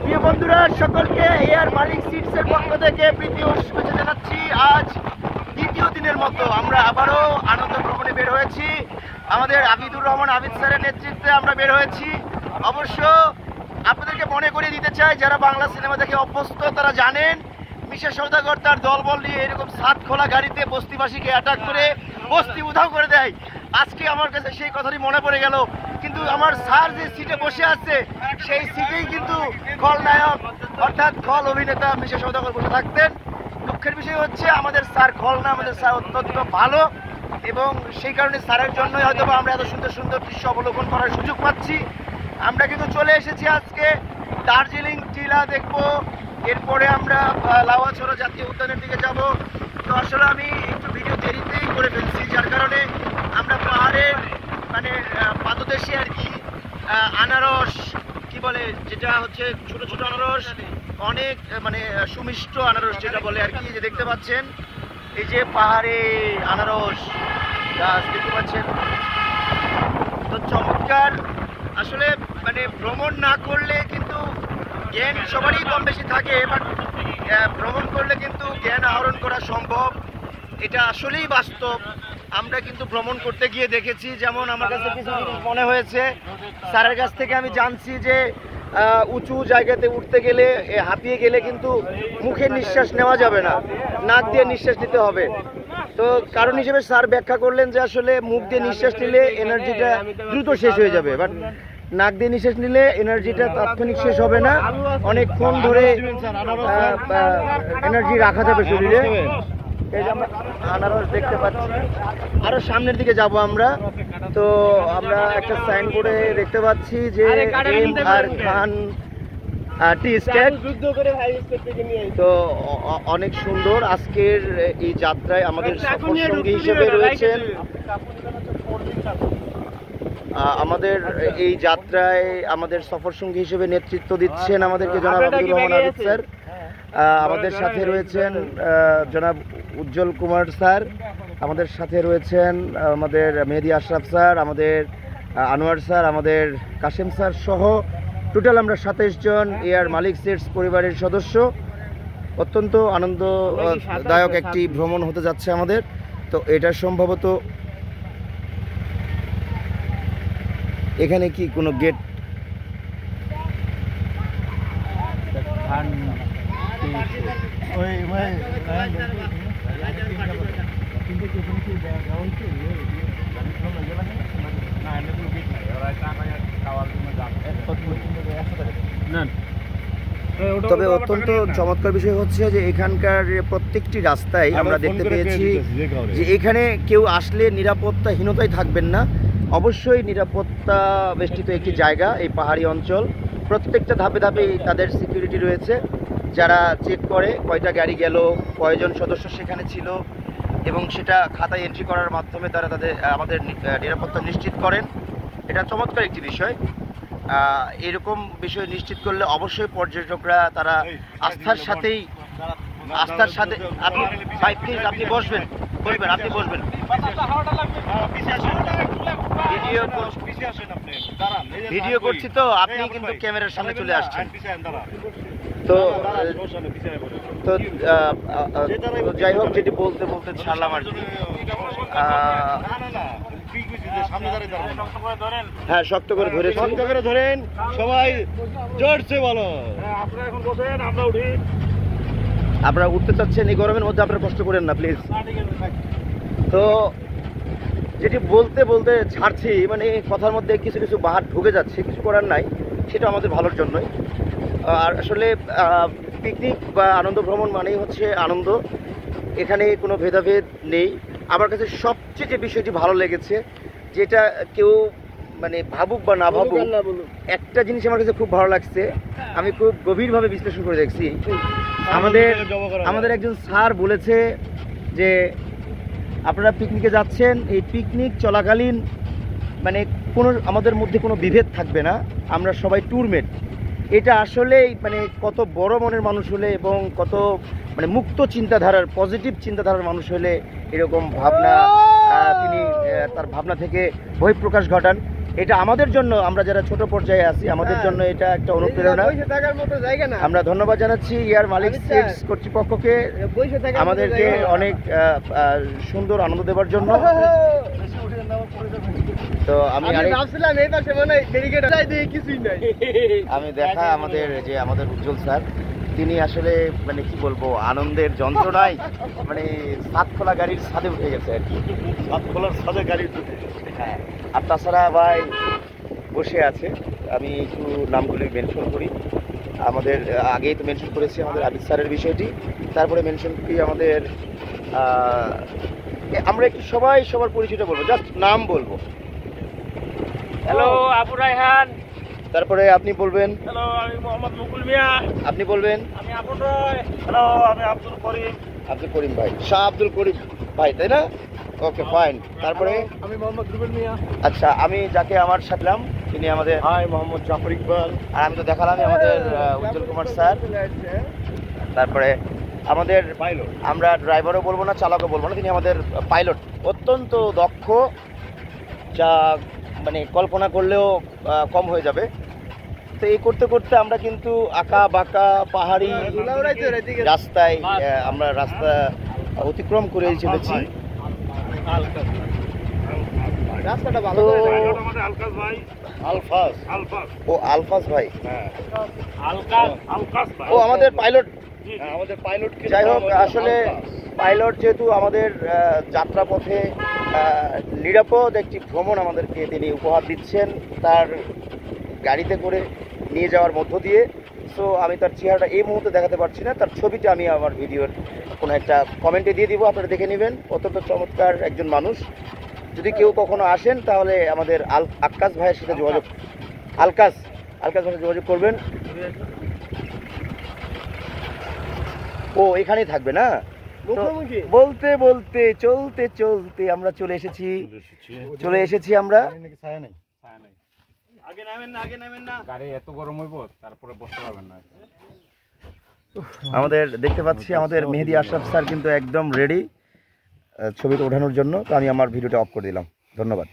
প্রিয় বন্ধুরা, সকলকে এয়ার মালিক সিটসের পক্ষ থেকে প্রীতি ও শুভেচ্ছা জানাচ্ছি। আজ দ্বিতীয় দিনের মতো আমরা আবারও আনন্দ ভ্রমণে বের হয়েছি। আমাদের আবিদুর রহমান আবিদ স্যারের নেতৃত্বে আমরা বের হয়েছি। অবশ্য আপনাদেরকে মনে করিয়ে দিতে চাই, যারা বাংলা সিনেমা দেখে অভ্যস্ত তারা জানেন মিশা সওদাগর তার দলবল নিয়ে এরকম ছাদ খোলা গাড়িতে বস্তিবাসীকে অ্যাটাক করে বস্তি উধাও করে দেয়। আজকে আমার কাছে সেই কথাটি মনে পড়ে গেল। কিন্তু আমার স্যার যে সিটে বসে আছে সেই সিটেই কিন্তু খলনায়ক অর্থাৎ খল অভিনেতা মিশা সওদাগর বসে থাকতেন। দুঃখের বিষয় হচ্ছে আমাদের স্যার খল না, আমাদের স্যার অত্যন্ত ভালো, এবং সেই কারণে স্যারের জন্যই হয়তো আমরা এত সুন্দর সুন্দর দৃশ্য অবলোকন করার সুযোগ পাচ্ছি। আমরা কিন্তু চলে এসেছি আজকে দার্জিলিং টিলা দেখবো, এরপরে আমরা লাওয়াছড়া জাতীয় উদ্যানের দিকে যাব। তো আসলে আমি একটু ভিডিও দেরিতেই করে ফেলছি, যার কারণে আমরা পাহাড়ের মানে পাদদেশে আর কি আনারস কি বলে, যেটা হচ্ছে ছোট ছোট আনারস, অনেক মানে সুমিষ্ট আনারস যেটা বলে আর কি, যে দেখতে পাচ্ছেন এই যে পাহাড়ে আনারস গাছ দেখতে পাচ্ছেন, তো চমৎকার। আসলে মানে ভ্রমণ না করলে কিন্তু জ্ঞান সবারই কম বেশি থাকে, বাট ভ্রমণ করলে কিন্তু জ্ঞান আহরণ করা সম্ভব, এটা আসলেই বাস্তব। আমরা কিন্তু ভ্রমণ করতে গিয়ে দেখেছি, যেমন আমার কাছে কিছু মনে হয়েছে, স্যারের কাছ থেকে আমি জানছি যে উঁচু জায়গাতে উঠতে গেলে হাঁপিয়ে গেলে কিন্তু মুখে নিঃশ্বাস নেওয়া যাবে না, নাক দিয়ে নিঃশ্বাস নিতে হবে। তো কারণ হিসেবে স্যার ব্যাখ্যা করলেন যে আসলে মুখ দিয়ে নিঃশ্বাস নিলে এনার্জিটা দ্রুত শেষ হয়ে যাবে, বাট নাক দিয়ে নিঃশ্বাস নিলে এনার্জিটা তাৎক্ষণিক শেষ হবে না, অনেকক্ষণ ধরে এনার্জি রাখা যাবে শরীরে। এই যে আমরা আনারস দেখতে পাচ্ছি, আরো সামনের দিকে যাব আমরা। তো আমরা একটা সাইনবোর্ডে দেখতে পাচ্ছি যে এম.আর. খান টি স্টেট। তো অনেক সুন্দর। আজকের এই যাত্রায় আমাদের সফর সঙ্গী হিসেবে রয়েছেন, আমাদের এই যাত্রায় আমাদের সফর সঙ্গী হিসেবে নেতৃত্ব দিচ্ছেন আমাদেরকে জনাব আবিদুর রহমান আবিদ স্যার। আমাদের সাথে রয়েছেন জনাব উজ্জ্বল কুমার স্যার, আমাদের সাথে রয়েছেন আমাদের মেহেদি আশরাফ স্যার, আমাদের আনোয়ার স্যার, আমাদের কাশেম স্যার সহ টোটাল আমরা 27 জন এয়ার মালিক সিটস পরিবারের সদস্য। অত্যন্ত আনন্দদায়ক একটি ভ্রমণ হতে যাচ্ছে আমাদের। তো এটা সম্ভবত এখানে কি কোনো গেট তবে অত্যন্ত চমৎকার বিষয় হচ্ছে যে এখানকার প্রত্যেকটি রাস্তায় আমরা দেখতে পেয়েছি যে এখানে কেউ আসলে নিরাপত্তাহীনতায় থাকবেন না। অবশ্যই নিরাপত্তা বেষ্টিত একটি জায়গা এই পাহাড়ি অঞ্চল। প্রত্যেকটা ধাপে ধাপে তাদের সিকিউরিটি রয়েছে, যারা চেক করে কয়টা গাড়ি গেল, কয়জন সদস্য সেখানে ছিল, এবং সেটা খাতায় এন্ট্রি করার মাধ্যমে তারা আমাদের নিরাপত্তা নিশ্চিত করেন। এটা চমৎকার একটি বিষয়। এরকম বিষয় নিশ্চিত করলে অবশ্যই পর্যটকরা তারা আস্থার সাথে আপনি ভাই প্লিজ আপনি বসবেন, আপনি বসবেন। ভিডিও করছি তো আপনি কিন্তু ক্যামেরার সামনে চলে আসছেন। তো যাই হোক, যেটি বলতে ছাড়লাম আর কি। হ্যাঁ, শক্ত করে ধরেন সবাই, জোরছে বলো। আপনারা উঠতে চাচ্ছেন এই গরমের মধ্যে, আপনারা কষ্ট করেন না প্লিজ। তো যেটি বলতে ছাড়ছি, মানে কথার মধ্যে কিছু কিছু বাহার ঢুকে যাচ্ছে, কিছু করার নাই, সেটা আমাদের ভালোর জন্যই। আর আসলে পিকনিক বা আনন্দ ভ্রমণ মানেই হচ্ছে আনন্দ, এখানে কোনো ভেদাভেদ নেই। আমার কাছে সবচেয়ে যে বিষয়টি ভালো লেগেছে, যেটা কেউ মানে ভাবুক বা না ভাবুক, একটা জিনিস আমার কাছে খুব ভালো লাগছে, আমি খুব গভীরভাবে বিশ্লেষণ করে দেখছি। আমাদের একজন স্যার বলেছে যে আপনারা পিকনিকে যাচ্ছেন, এই পিকনিক চলাকালীন মানে আমাদের মধ্যে কোনো বিভেদ থাকবে না, আমরা সবাই ট্যুরমেট। এটা আসলেই মানে কত বড় মনের মানুষ হলে এবং কত মানে মুক্ত চিন্তাধারার, পজিটিভ চিন্তাধারার মানুষ হলে এরকম ভাবনা তিনি তার ভাবনা থেকে বহিঃপ্রকাশ ঘটান। এটা আমাদের জন্য, আমরা যারা ছোট পর্যায়ে আছি আমাদের জন্য এটা একটা অনুপ্রেরণা। আমরা ধন্যবাদ জানাচ্ছি ইয়ার মালিক সিডস কর্তৃপক্ষকে আমাদেরকে অনেক সুন্দর আনন্দ দেওয়ার জন্য। তো আমি দেখা আমাদের উজ্জ্বল স্যার, তিনি আসলে মানে কি বলবো, আনন্দের যন্ত্রণায় মানে সাত খোলা গাড়ির ছাদে উঠে গেছে আর কি। সাত খোলার ছাদে গাড়ি উঠে, হ্যাঁ। আর তাছাড়া ভাই বসে আছে, আমি একটু নামগুলি মেনশন করি। আমাদের আগেই তো মেনশন করেছি আমাদের আবিদ স্যারের বিষয়টি, তারপরে মেনশন করি আমাদের আমরা একটু সবাই সবার পরিচয়টা বলবো, জাস্ট নাম বলবো। হ্যালো, আবু রায়হান। তারপরে আপনি বলবেন। হ্যালো, আমি মোহাম্মদ মুকুল মিয়া। আপনি বলবেন। আমি আবুল রায়। হ্যালো, আমি আব্দুল করিম। আব্দুল করিম ভাই, শাহ আব্দুল করিম ভাই, তাই না? Okay fine. তারপরে আমি মোহাম্মদ রুবেল মিয়া। আচ্ছা, আমি যাকে আমার সাথলাম তিনি আমাদের হাই মোহাম্মদ জাফর ইকবাল। আর আমি তো দেখালামই আমাদের উজ্জ্বল কুমার স্যার। তারপরে আমাদের পাইলট, আমরা ড্রাইভারও বলবো না, চালকও বলবো না, তিনি আমাদের পাইলট, অত্যন্ত দক্ষ, যা মানে কল্পনা করলেও কম হয়ে যাবে। তো এই করতে করতে আমরা কিন্তু আঁকা বাঁকা পাহাড়ি রাস্তায় আমরা রাস্তা অতিক্রম করে চলেছি। রাস্তাটা ভালো। আমাদের আলকাস ভাই। আলফাস। আলফাস। ও আলফাস ভাই। হ্যাঁ। আলকাস ভাই। ও আমাদের পাইলট। হ্যাঁ, আমাদের পাইলট। যাই হোক, আসলে পাইলট যেহেতু আমাদের যাত্রাপথে নিরাপদ একটি ভ্রমণ আমাদেরকে তিনি উপহার দিচ্ছেন তার গাড়িতে করে নিয়ে যাওয়ার মধ্য দিয়ে। সো আমি তার চেহারাটা এই মুহূর্তে দেখাতে পারছি না, তার ছবিটা আমি আমার ভিডিওর কোনো একটা কমেন্টে দিয়ে দিব, আপনারা দেখে নেবেন। অত্যন্ত চমৎকার একজন মানুষ। যদি কেউ কখনো আসেন তাহলে আমাদের আক্কাস ভাইয়ের সাথে যোগাযোগ, আলকাস ভাইয়ের সাথে যোগাযোগ করবেন। ও এখানেই থাকবে না? বলতে বলতে চলতে চলতে আমরা চলে এসেছি আমরা। আগে নামেন না, গাড়ি এত গরম হইব, তারপরে বসতে পারবেন না। আমাদের দেখতে পাচ্ছি আমাদের মেহেদি আশরাফ স্যার কিন্তু একদম রেডি ছবিটা ওঠানোর জন্য। তো আমি আমার ভিডিওটা অফ করে দিলাম। ধন্যবাদ।